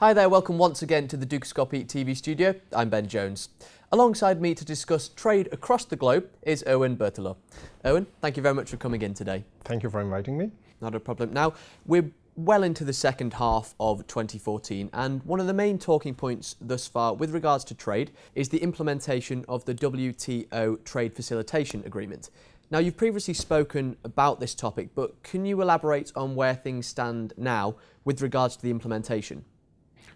Hi there, welcome once again to the Dukascopy TV studio. I'm Ben Jones. Alongside me to discuss trade across the globe is Erwan Berthelot. Erwan, thank you very much for coming in today. Thank you for inviting me. Not a problem. Now, we're well into the second half of 2014, and one of the main talking points thus far with regards to trade is the implementation of the WTO Trade Facilitation Agreement. Now, you've previously spoken about this topic, but can you elaborate on where things stand now with regards to the implementation?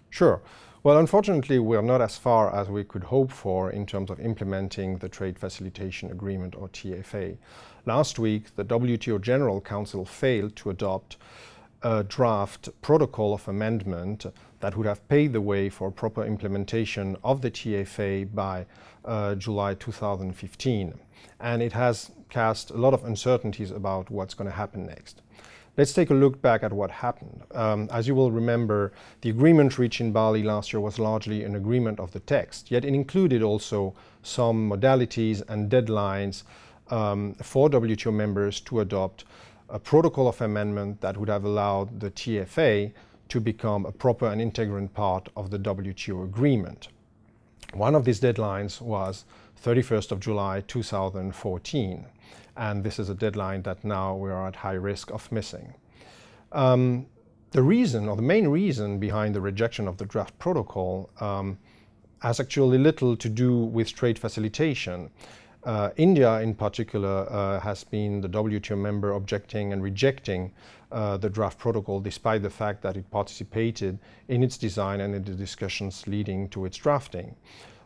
Sure. Well, unfortunately, we're not as far as we could hope for in terms of implementing the Trade Facilitation Agreement, or TFA. Last week, the WTO General Council failed to adopt a draft protocol of amendment that would have paved the way for proper implementation of the TFA by July 2015. And it has cast a lot of uncertainties about what's going to happen next. Let's take a look back at what happened. As you will remember, the agreement reached in Bali last year was largely an agreement of the text, yet it included also some modalities and deadlines for WTO members to adopt a protocol of amendment that would have allowed the TFA to become a proper and integrant part of the WTO agreement. One of these deadlines was 31st of July 2014. And this is a deadline that now we are at high risk of missing. The reason, or the main reason behind the rejection of the draft protocol has actually little to do with trade facilitation. India in particular has been the WTO member objecting and rejecting the draft protocol despite the fact that it participated in its design and in the discussions leading to its drafting.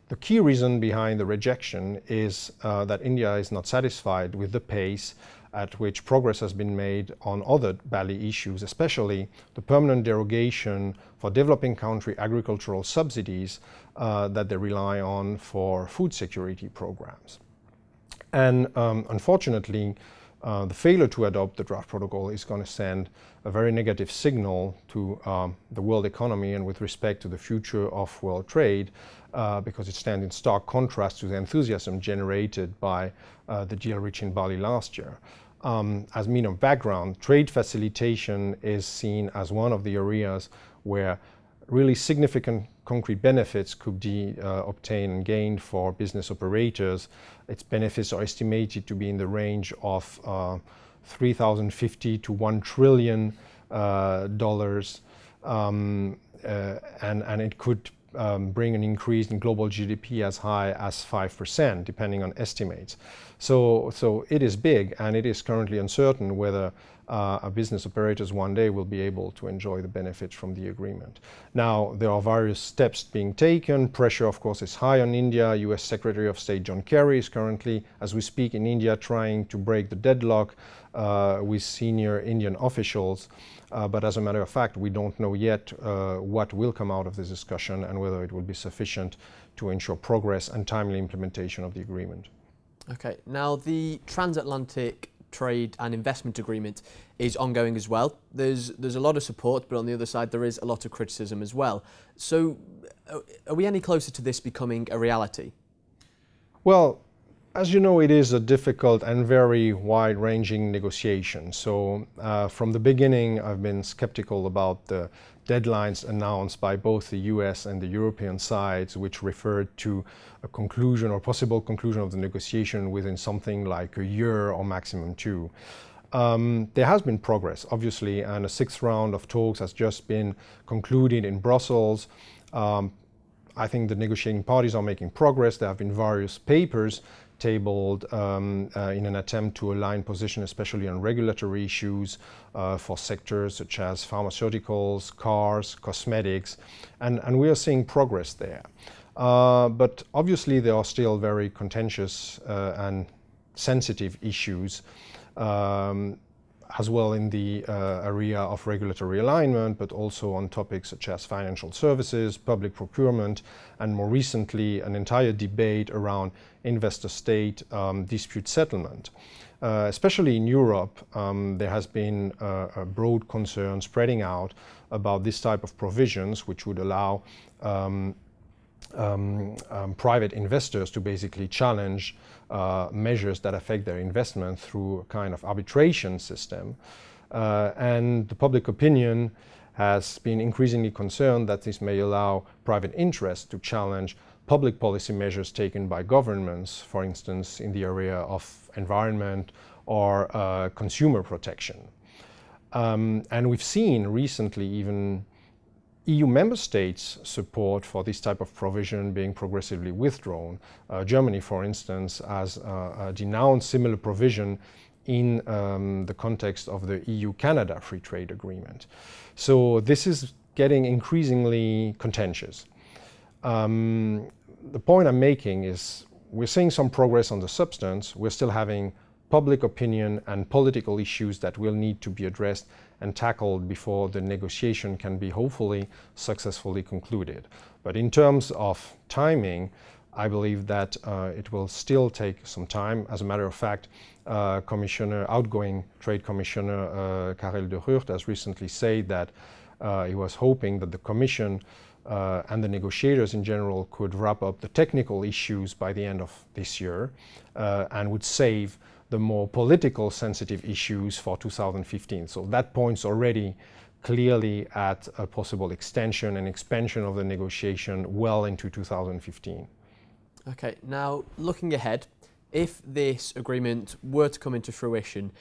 The key reason behind the rejection is that India is not satisfied with the pace at which progress has been made on other Bali issues, especially the permanent derogation for developing country agricultural subsidies that they rely on for food security programs. And unfortunately, the failure to adopt the draft protocol is going to send a very negative signal to the world economy and with respect to the future of world trade, because it stands in stark contrast to the enthusiasm generated by the deal reached in Bali last year. As mean of background, trade facilitation is seen as one of the areas where really significant concrete benefits could be obtained and gained for business operators. Its benefits are estimated to be in the range of 3,050 to $1 trillion, and it could bring an increase in global GDP as high as 5%, depending on estimates. So it is big, and it is currently uncertain whether business operators one day will be able to enjoy the benefits from the agreement. Now, there are various steps being taken. Pressure, of course, is high on India. US Secretary of State John Kerry is currently, as we speak, in India trying to break the deadlock with senior Indian officials. But as a matter of fact, we don't know yet what will come out of this discussion and whether it will be sufficient to ensure progress and timely implementation of the agreement. Okay, now the Transatlantic Trade and Investment Agreement is ongoing as well. There's a lot of support, but on the other side there is a lot of criticism as well. So are we any closer to this becoming a reality? Well, as you know, it is a difficult and very wide-ranging negotiation. So from the beginning, I've been skeptical about the deadlines announced by both the US and the European sides, which referred to a conclusion or possible conclusion of the negotiation within something like a year or maximum two. There has been progress, obviously, and a sixth round of talks has just been concluded in Brussels. I think the negotiating parties are making progress. There have been various papers tabled in an attempt to align position, especially on regulatory issues for sectors such as pharmaceuticals, cars, cosmetics, and we are seeing progress there. But obviously there are still very contentious and sensitive issues as well in the area of regulatory alignment, but also on topics such as financial services, public procurement, and more recently an entire debate around investor-state dispute settlement. Especially in Europe, there has been a broad concern spreading out about this type of provisions, which would allow private investors to basically challenge measures that affect their investment through a kind of arbitration system. And the public opinion has been increasingly concerned that this may allow private interests to challenge public policy measures taken by governments, for instance, in the area of environment or consumer protection. And we've seen recently even EU member states' support for this type of provision being progressively withdrawn. Germany, for instance, has denounced similar provision in the context of the EU-Canada Free Trade Agreement. So this is getting increasingly contentious. The point I'm making is we're seeing some progress on the substance. We're still having public opinion and political issues that will need to be addressed and tackled before the negotiation can be hopefully successfully concluded. But in terms of timing, I believe that it will still take some time. As a matter of fact, outgoing Trade Commissioner Karel de Gucht has recently said that he was hoping that the Commission and the negotiators in general could wrap up the technical issues by the end of this year and would save the more political sensitive issues for 2015. So that points already clearly at a possible extension and expansion of the negotiation well into 2015. Okay, now looking ahead, if this agreement were to come into fruition,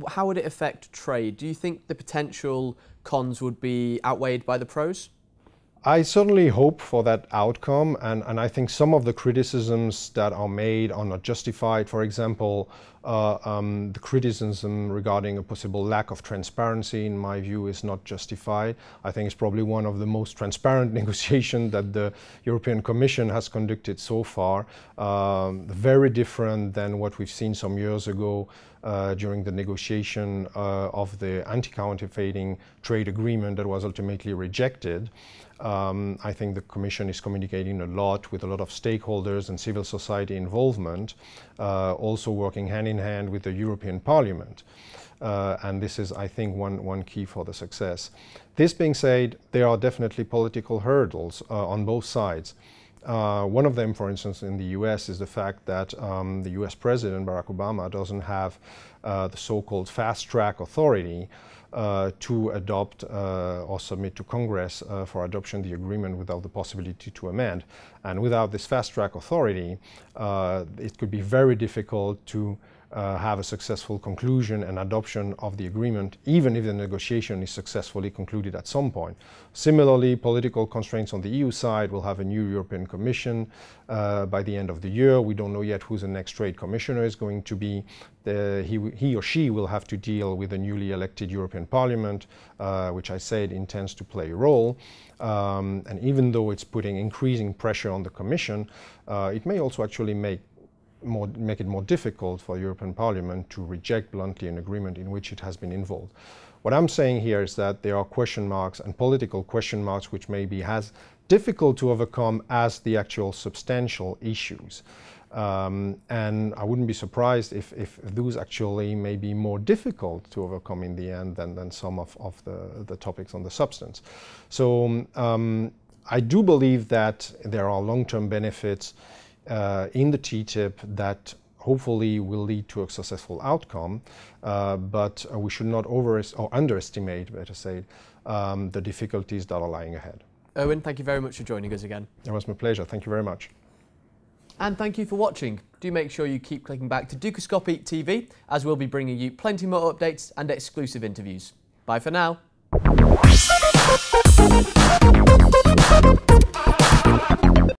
how would it affect trade? Do you think the potential cons would be outweighed by the pros? I certainly hope for that outcome, and I think some of the criticisms that are made are not justified. For example, the criticism regarding a possible lack of transparency, in my view, is not justified. I think it's probably one of the most transparent negotiations that the European Commission has conducted so far. Very different than what we've seen some years ago during the negotiation of the anti-counterfeiting trade agreement that was ultimately rejected. I think the Commission is communicating a lot with a lot of stakeholders and civil society involvement, also working hand in hand with the European Parliament. And this is, I think, one key for the success. This being said, there are definitely political hurdles on both sides. One of them, for instance, in the US is the fact that the US President, Barack Obama, doesn't have the so-called fast-track authority to adopt or submit to Congress for adoption the agreement without the possibility to amend. And without this fast-track authority, it could be very difficult to have a successful conclusion and adoption of the agreement, even if the negotiation is successfully concluded at some point. Similarly, political constraints on the EU side will have a new European Commission by the end of the year. We don't know yet who the next trade commissioner is going to be. He or she will have to deal with the newly elected European Parliament, which I said intends to play a role. And even though it's putting increasing pressure on the Commission, it may also actually make it more difficult for the European Parliament to reject bluntly an agreement in which it has been involved. What I'm saying here is that there are question marks and political question marks which may be as difficult to overcome as the actual substantial issues. And I wouldn't be surprised if those actually may be more difficult to overcome in the end than some of the topics on the substance. So I do believe that there are long-term benefits in the TTIP that hopefully will lead to a successful outcome, but we should not underestimate, better said, the difficulties that are lying ahead. Erwan, thank you very much for joining us again. It was my pleasure. Thank you very much. And thank you for watching. Do make sure you keep clicking back to Dukascopy TV, as we'll be bringing you plenty more updates and exclusive interviews. Bye for now.